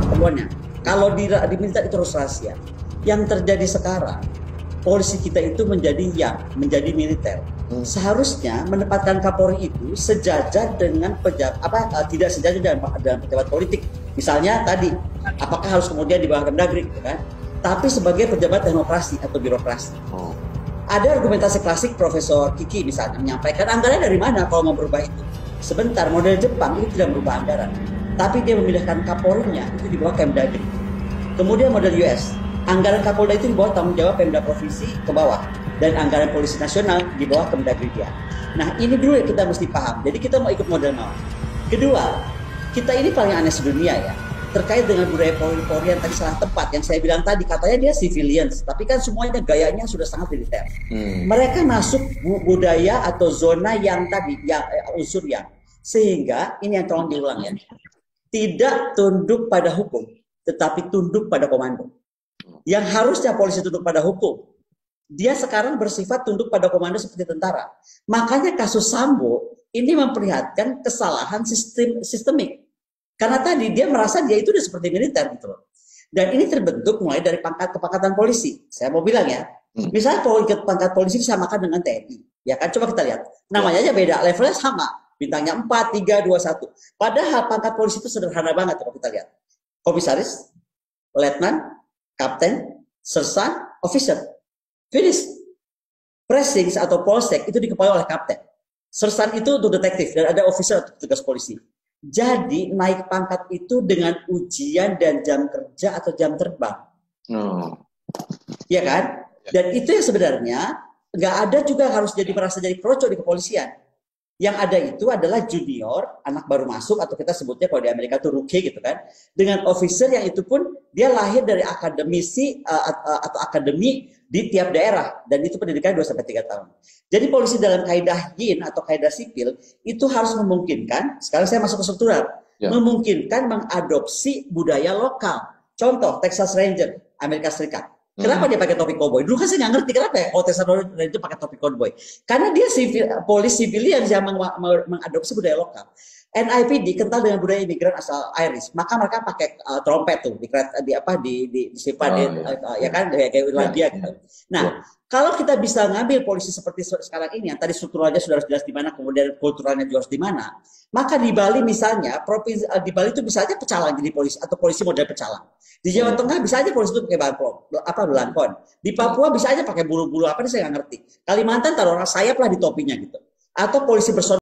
keperluannya. Kalau diminta itu harus rahasia. Yang terjadi sekarang, polisi kita itu menjadi militer. Seharusnya menempatkan Kapolri itu sejajar dengan tidak sejajar dengan pejabat politik. Misalnya tadi, apakah harus kemudian di bawah Kemdagri, gitu kan? Tapi sebagai pejabat teknokrasi atau birokrasi. Ada argumentasi klasik Profesor Kiki misalnya menyampaikan anggaran dari mana kalau mau berubah itu. Sebentar, model Jepang itu tidak merubah anggaran, tapi dia memindahkan Kapolri-nya itu di bawah Kemdagri. Kemudian model US, anggaran Kapolda itu di bawah tanggung jawab Pemda provinsi ke bawah, dan anggaran polisi nasional di bawah Kemdagri dia. Nah ini dulu yang kita mesti paham. Jadi kita mau ikut model mana? Kedua, kita ini paling aneh sedunia ya, terkait dengan budaya Polri yang tadi salah tempat. Yang saya bilang tadi, katanya dia civilians, tapi kan semuanya gayanya sudah sangat militer. Mereka masuk budaya atau zona yang tadi, unsur yang. Sehingga, ini yang tolong diulang ya, tidak tunduk pada hukum, tetapi tunduk pada komando. Yang harusnya polisi tunduk pada hukum, dia sekarang bersifat tunduk pada komando seperti tentara. Makanya kasus Sambo ini memperlihatkan kesalahan sistemik. Karena tadi dia merasa dia itu udah seperti militer gitu loh. Dan ini terbentuk mulai dari kepangkatan polisi. Saya mau bilang ya, misalnya pangkat polisi disamakan dengan TNI. Ya kan, coba kita lihat. Namanya aja beda, levelnya sama. Bintangnya 4, 3, 2, 1. Padahal pangkat polisi itu sederhana banget kalau kita lihat. Komisaris, letnan, kapten, sersan, officer. Finish. Pressings atau polsek itu dikepalai oleh kapten. Sersan itu untuk detektif dan ada officer untuk tugas polisi. Jadi naik pangkat itu dengan ujian dan jam kerja atau jam terbang. Iya kan? Dan itu yang sebenarnya nggak ada juga harus merasa jadi kroco di kepolisian. Yang ada itu adalah junior, anak baru masuk, atau kita sebutnya kalau di Amerika itu rookie gitu kan, dengan officer yang itu pun dia lahir dari akademisi atau akademi di tiap daerah, dan itu pendidikan 2-3 tahun. Jadi polisi dalam kaidah yin atau kaidah sipil itu harus memungkinkan, sekarang saya masuk ke struktural, memungkinkan mengadopsi budaya lokal. Contoh, Texas Ranger, Amerika Serikat. Kenapa dia pakai topi cowboy? Dulu kan saya nggak ngerti kenapa ya Texas Ranger pakai topi cowboy. Karena dia polisi civilian yang mengadopsi budaya lokal. NIPD kental dengan budaya imigran asal Irish, maka mereka pakai trompet tuh ya kan kayak Irlandia gitu. Nah, kalau kita bisa ngambil polisi seperti sekarang ini yang tadi strukturalnya sudah harus jelas di mana, kemudian kulturalnya juga harus di mana, maka di Bali misalnya di Bali itu bisa aja pecalang jadi polisi atau polisi model pecalang. Di Jawa Tengah bisa aja polisi itu pakai belangkon. Di Papua bisa aja pakai bulu-bulu apa nih saya nggak ngerti. Kalimantan taruh orang sayap lah di topinya gitu. Atau polisi